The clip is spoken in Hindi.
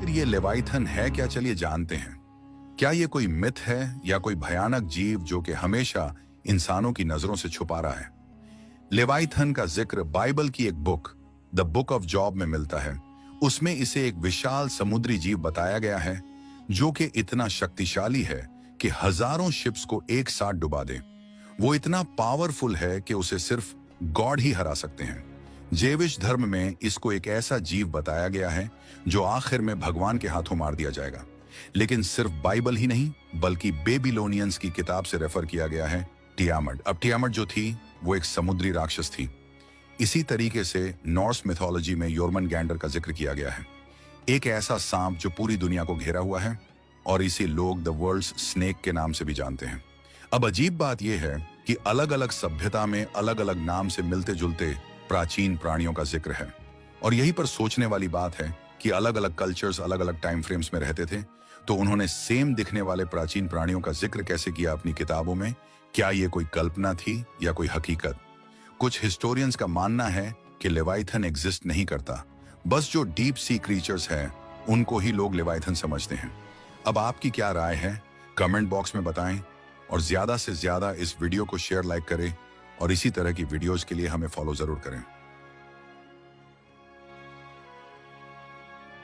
फिर ये लेवाइथन है क्या, चलिए जानते हैं। क्या ये कोई मिथ है या कोई भयानक जीव जो कि हमेशा इंसानों की नजरों से छुपा रहा है? लेवाइथन का जिक्र बाइबल की एक book the book of job में मिलता है। उसमें इसे एक विशाल समुद्री जीव बताया गया है जो कि इतना शक्तिशाली है कि हजारों शिप्स को एक साथ डुबा दे। वो इतना पावरफुल है कि उसे सिर्फ गॉड ही हरा सकते हैं। जेविश धर्म में इसको एक ऐसा जीव बताया गया है जो आखिर में भगवान के हाथों मार दिया जाएगा। लेकिन सिर्फ बाइबल ही नहीं बल्कि बेबीलोनियंस की किताब से रेफर किया गया है टियामट। अब टियामट जो थी वो एक समुद्री राक्षस थी। इसी तरीके से नॉर्स मिथोलॉजी में योर्मनगैंडर का जिक्र किया गया है, एक ऐसा सांप जो पूरी दुनिया को घेरा हुआ है और इसे लोग द वर्ल्ड्स स्नेक के नाम से भी जानते हैं। अब अजीब बात यह है कि अलग अलग सभ्यता में अलग अलग नाम से मिलते जुलते प्राचीन प्राणियों का जिक्र है। और यहीं पर सोचने वाली बात है कि अलग अलग कल्चर्स अलग अलग टाइम फ्रेम्स में रहते थे, तो उन्होंने सेम दिखने वाले प्राचीन प्राणियों का जिक्र कैसे किया अपनी किताबों में? क्या ये कोई कल्पना थी या कोई हकीकत? कुछ हिस्टोरियंस का मानना है कि लेवाइथन एग्जिस्ट नहीं करता, बस जो डीप सी क्रीचर्स हैं उनको ही लोग लेवाइथन समझते हैं। अब आपकी क्या राय है, कमेंट बॉक्स में बताएं और ज्यादा से ज्यादा इस वीडियो को शेयर लाइक करें और इसी तरह की वीडियोस के लिए हमें फॉलो जरूर करें।